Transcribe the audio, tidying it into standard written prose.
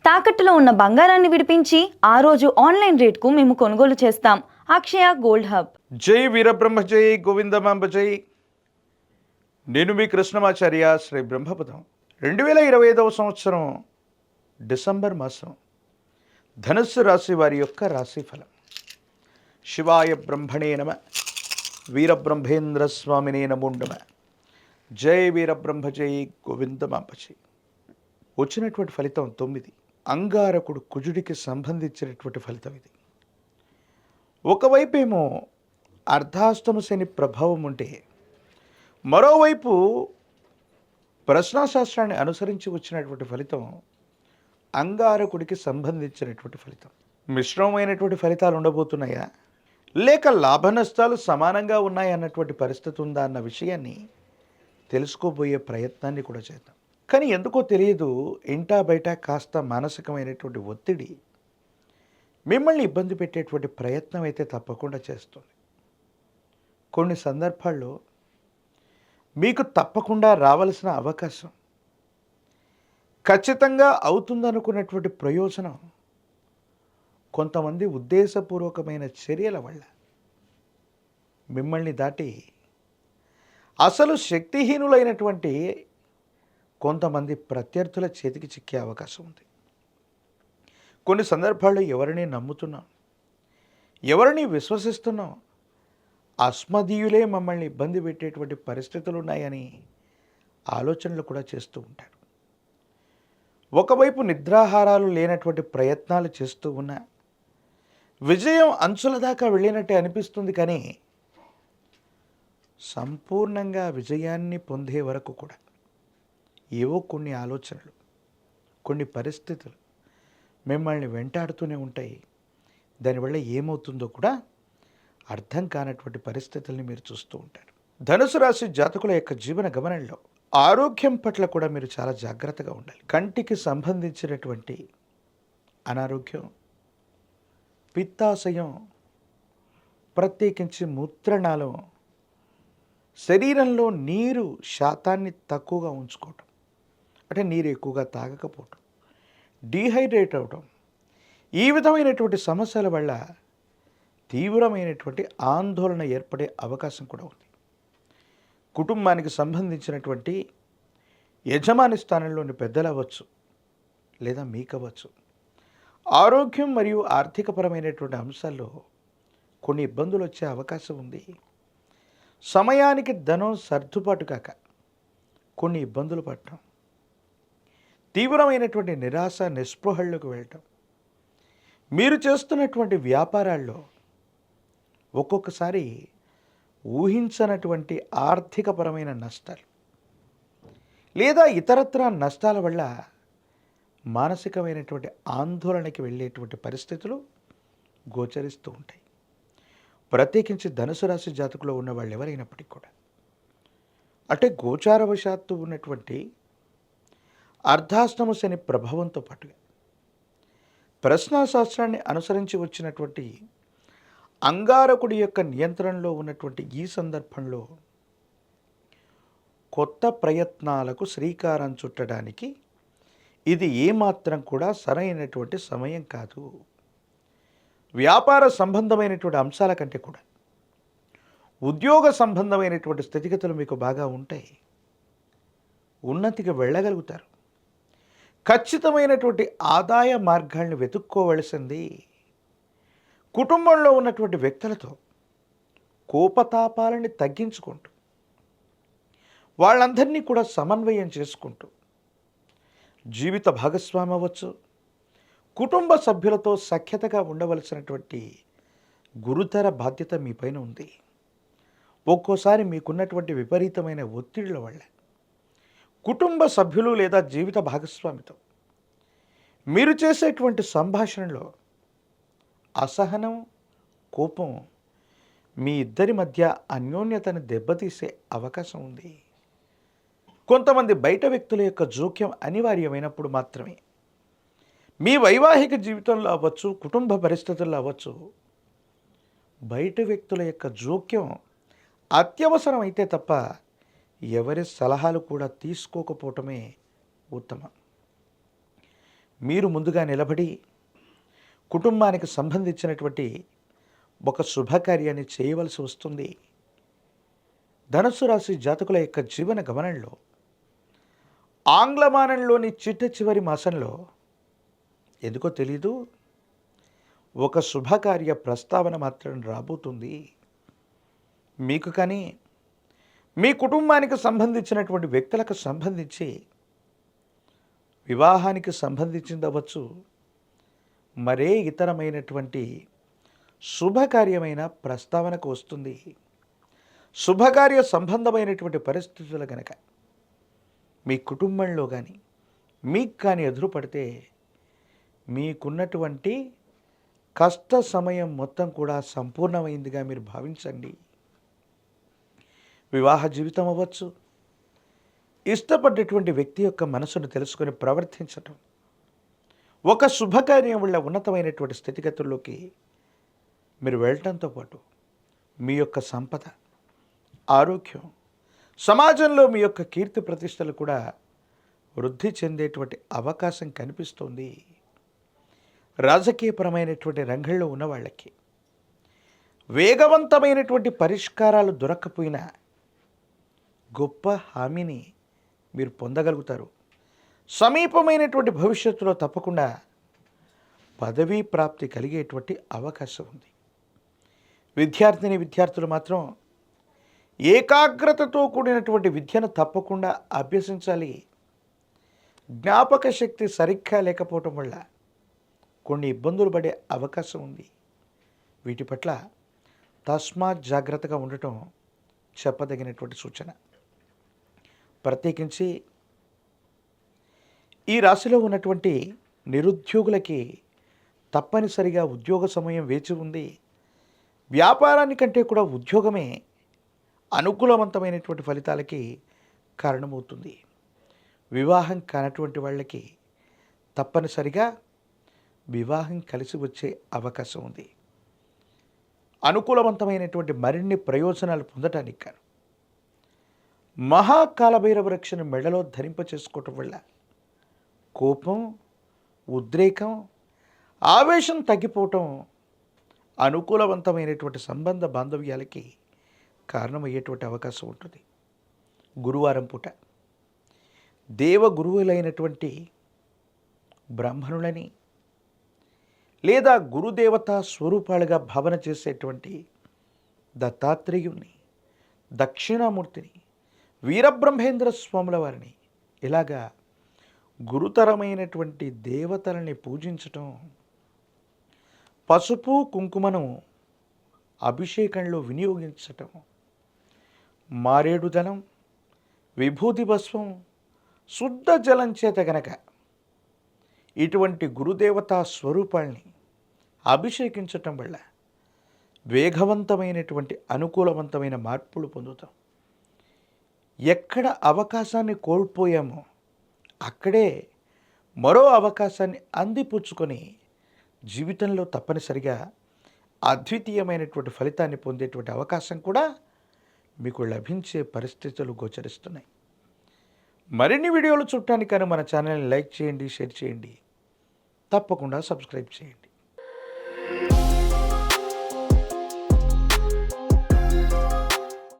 తాకట్టులో ఉన్న బంగారాన్ని విడిపించి ఆ రోజు ఆన్లైన్ రేట్కు మేము కొనుగోలు చేస్తాం. అక్షయ గోల్డ్ హబ్. జై వీరబ్రహ్మ జై గోవిందమాంబ జై. నేను మీ కృష్ణమాచార్య శ్రీ బ్రహ్మపదం. 2025 సంవత్సరం డిసెంబర్ మాసం ధనుస్సు రాశి వారి యొక్క రాశిఫలం. శివాయ బ్రహ్మణే నమ, వీరబ్రహ్మేంద్ర స్వామినే నమో నమ. జై వీరబ్రహ్మ జై గోవిందమాంబ జై. వచ్చినటువంటి ఫలితం 9. అంగారకుడు కుజుడికి సంబంధించినటువంటి ఫలితం ఇది. ఒకవైపు ఏమో అర్ధాష్టమ శని ప్రభావం ఉంటే, మరోవైపు ప్రశ్నాశాస్త్రాన్ని అనుసరించి వచ్చినటువంటి ఫలితం అంగారకుడికి సంబంధించినటువంటి ఫలితం. మిశ్రమమైనటువంటి ఫలితాలు ఉండబోతున్నాయా, లేక లాభ నష్టాలు సమానంగా ఉన్నాయన్నటువంటి పరిస్థితి ఉందా అన్న విషయాన్ని తెలుసుకోబోయే ప్రయత్నాన్ని కూడా చేద్దాం. కానీ ఎందుకో తెలియదు, ఇంటా బయట కాస్త మానసికమైనటువంటి ఒత్తిడి మిమ్మల్ని ఇబ్బంది పెట్టేటువంటి ప్రయత్నం అయితే తప్పకుండా చేస్తుంది. కొన్ని సందర్భాల్లో మీకు తప్పకుండా రావాల్సిన అవకాశం, ఖచ్చితంగా అవుతుందనుకున్నటువంటి ప్రయోజనం కొంతమంది ఉద్దేశపూర్వకమైన చర్యల వల్ల మిమ్మల్ని దాటి అసలు శక్తిహీనులైనటువంటి కొంతమంది ప్రత్యర్థుల చేతికి చిక్కే అవకాశం ఉంది. కొన్ని సందర్భాల్లో ఎవరిని నమ్ముతున్నాం, ఎవరిని విశ్వసిస్తున్నాం, అస్మదీయులే మమ్మల్ని ఇబ్బంది పెట్టేటువంటి పరిస్థితులు ఉన్నాయని ఆలోచనలు కూడా చేస్తూ ఉంటారు. ఒకవైపు నిద్రాహారాలు లేనటువంటి ప్రయత్నాలు చేస్తూ ఉన్నా విజయం అంచుల దాకా వెళ్ళినట్టే అనిపిస్తుంది. కానీ సంపూర్ణంగా విజయాన్ని పొందే వరకు కూడా ఏవో కొన్ని ఆలోచనలు, కొన్ని పరిస్థితులు మిమ్మల్ని వెంటాడుతూనే ఉంటాయి. దానివల్ల ఏమవుతుందో కూడా అర్థం కానటువంటి పరిస్థితుల్ని మీరు చూస్తూ ఉంటారు. ధనుసు రాశి జాతకుల యొక్క జీవన గమనంలో ఆరోగ్యం పట్ల కూడా మీరు చాలా జాగ్రత్తగా ఉండాలి. కంటికి సంబంధించినటువంటి అనారోగ్యం, పిత్తాశయం, ప్రత్యేకించి మూత్రనాళం, శరీరంలో నీరు శాతాన్ని తక్కువగా ఉంచుకోవటం, అంటే నీరు ఎక్కువగా తాగకపోవటం, డీహైడ్రేట్ అవటం, ఈ విధమైనటువంటి సమస్యల వల్ల తీవ్రమైనటువంటి ఆందోళన ఏర్పడే అవకాశం కూడా ఉంది. కుటుంబానికి సంబంధించినటువంటి యజమాని స్థానంలోని పెద్దలు అవ్వచ్చు, లేదా మీకవచ్చు, ఆరోగ్యం మరియు ఆర్థికపరమైనటువంటి అంశాల్లో కొన్ని ఇబ్బందులు వచ్చే అవకాశం ఉంది. సమయానికి ధనం సర్దుబాటు కాక కొన్ని ఇబ్బందులు పడటం, తీవ్రమైనటువంటి నిరాశ నిస్పృహల్లోకి వెళ్ళటం, మీరు చేస్తున్నటువంటి వ్యాపారాల్లో ఒక్కొక్కసారి ఊహించనటువంటి ఆర్థికపరమైన నష్టాలు లేదా ఇతరత్రా నష్టాల వల్ల మానసికమైనటువంటి ఆందోళనకి వెళ్ళేటువంటి పరిస్థితులు గోచరిస్తూ ఉంటాయి. ప్రత్యేకించి ధనుసు రాశి జాతకులో ఉన్న వాళ్ళు ఎవరైనప్పటికీ కూడా, అంటే గోచారవశాత్తు ఉన్నటువంటి అర్ధాష్టమ శని ప్రభావంతో పాటుగా ప్రశ్నాశాస్త్రాన్ని అనుసరించి వచ్చినటువంటి అంగారకుడి యొక్క నియంత్రణలో ఉన్నటువంటి ఈ సందర్భంలో కొత్త ప్రయత్నాలకు శ్రీకారం చుట్టడానికి ఇది ఏమాత్రం కూడా సరైనటువంటి సమయం కాదు. వ్యాపార సంబంధమైనటువంటి అంశాల కంటే కూడా ఉద్యోగ సంబంధమైనటువంటి స్థితిగతులు మీకు బాగా ఉంటాయి. ఉన్నతికి వెళ్ళగలుగుతారు. ఖచ్చితమైనటువంటి ఆదాయ మార్గాల్ని వెతుక్కోవలసింది. కుటుంబంలో ఉన్నటువంటి వ్యక్తులతో కోపతాపాలని తగ్గించుకుంటూ, వాళ్ళందరినీ కూడా సమన్వయం చేసుకుంటూ, జీవిత భాగస్వామి అవ్వచ్చు, కుటుంబ సభ్యులతో సఖ్యతగా ఉండవలసినటువంటి గురుతర బాధ్యత మీ పైన ఉంది. ఒక్కోసారి మీకున్నటువంటి విపరీతమైన ఒత్తిళ్ల వల్ల కుటుంబ సభ్యులు లేదా జీవిత భాగస్వామితో మీరు చేసేటువంటి సంభాషణలో అసహనం, కోపం మీ ఇద్దరి మధ్య అన్యోన్యతను దెబ్బతీసే అవకాశం ఉంది. కొంతమంది బయట వ్యక్తుల యొక్క జోక్యం అనివార్యమైనప్పుడు మాత్రమే మీ వైవాహిక జీవితంలో అవ్వచ్చు, కుటుంబ పరిస్థితుల్లో అవ్వచ్చు, బయట వ్యక్తుల యొక్క జోక్యం అత్యవసరం అయితే తప్ప ఎవరి సలహాలు కూడా తీసుకోకపోవటమే ఉత్తమం. మీరు ముందుగా నిలబడి కుటుంబానికి సంబంధించినటువంటి ఒక శుభకార్యాన్ని చేయవలసి వస్తుంది. ధనుస్సు రాశి జాతకుల యొక్క జీవన గమనంలో ఆంగ్లమానంలోని చిట్ట చివరి మాసంలో ఎందుకో తెలీదు, ఒక శుభకార్య ప్రస్తావన మాత్రం రాబోతుంది. మీకు కానీ మీ కుటుంబానికి సంబంధించినటువంటి వ్యక్తులకు సంబంధించి వివాహానికి సంబంధించింది అవ్వచ్చు, మరే ఇతరమైనటువంటి శుభకార్యమైన ప్రస్తావనకు వస్తుంది. శుభకార్య సంబంధమైనటువంటి పరిస్థితులు కనుక మీ కుటుంబంలో కానీ మీకు కానీ ఎదురుపడితే మీకున్నటువంటి కష్ట సమయం మొత్తం కూడా సంపూర్ణమైందిగా మీరు భావించండి. వివాహ జీవితం అవ్వచ్చు, ఇష్టపడ్డటువంటి వ్యక్తి యొక్క మనసును తెలుసుకొని ప్రవర్తించటం, ఒక శుభకార్యం వల్ల ఉన్నతమైనటువంటి స్థితిగతుల్లోకి మీరు వెళ్ళటంతో పాటు మీ యొక్క సంపద, ఆరోగ్యం, సమాజంలో మీ యొక్క కీర్తి ప్రతిష్టలు కూడా వృద్ధి చెందేటువంటి అవకాశం కనిపిస్తోంది. రాజకీయపరమైనటువంటి రంగంలో ఉన్న వాళ్ళకి వేగవంతమైనటువంటి పరిష్కారాలు దొరక్కపోయినా గొప్ప హామీని మీరు పొందగలుగుతారు. సమీపమైనటువంటి భవిష్యత్తులో తప్పకుండా పదవీ ప్రాప్తి కలిగేటువంటి అవకాశం ఉంది. విద్యార్థులు మాత్రం ఏకాగ్రతతో కూడినటువంటి విద్యను తప్పకుండా అభ్యసించాలి. జ్ఞాపక శక్తి సరిగ్గా లేకపోవటం వల్ల కొన్ని ఇబ్బందులు పడే అవకాశం ఉంది. వీటి పట్ల తస్మాత్ జాగ్రత్తగా ఉండటం చెప్పదగినటువంటి సూచన. ప్రత్యేకించి ఈ రాశిలో ఉన్నటువంటి నిరుద్యోగులకి తప్పనిసరిగా ఉద్యోగ సమయం వేచి ఉంది. వ్యాపారానికంటే కూడా ఉద్యోగమే అనుకూలవంతమైనటువంటి ఫలితాలకి కారణమవుతుంది. వివాహం కానటువంటి వాళ్ళకి తప్పనిసరిగా వివాహం కలిసి వచ్చే అవకాశం ఉంది. అనుకూలవంతమైనటువంటి మరిన్ని ప్రయోజనాలు పొందటానికి కాను మహాకాలభైరవ రక్షణ మెడలో ధరింప చేసుకోవటం వల్ల కోపం, ఉద్రేకం, ఆవేశం తగ్గిపోవటం అనుకూలవంతమైనటువంటి సంబంధ బాంధవ్యాలకి కారణమయ్యేటువంటి అవకాశం ఉంటుంది. గురువారం పూట దేవగురువులైనటువంటి బ్రాహ్మణులని లేదా గురుదేవతా స్వరూపాలుగా భావన చేసేటువంటి దత్తాత్రేయుని, దక్షిణామూర్తిని, వీరబ్రహ్మేంద్ర స్వాముల వారిని, ఇలాగా గురుతరమైనటువంటి దేవతలని పూజించటం, పసుపు కుంకుమను అభిషేకంలో వినియోగించటం, మారేడు దళం, విభూతి భస్వం, శుద్ధ జలం చేత గనక ఇటువంటి గురుదేవతా స్వరూపాల్ని అభిషేకించటం వల్ల వేగవంతమైనటువంటి అనుకూలవంతమైన మార్పులు పొందుతాం. ఎక్కడ అవకాశాన్ని కోల్పోయామో అక్కడే మరో అవకాశాన్ని అందిపుచ్చుకొని జీవితంలో తప్పనిసరిగా అద్వితీయమైనటువంటి ఫలితాన్ని పొందేటువంటి అవకాశం కూడా మీకు లభించే పరిస్థితులు గోచరిస్తున్నాయి. మరిన్ని వీడియోలు చూడటానికైనా మన ఛానల్ని లైక్ చేయండి, షేర్ చేయండి, తప్పకుండా సబ్స్క్రైబ్ చేయండి.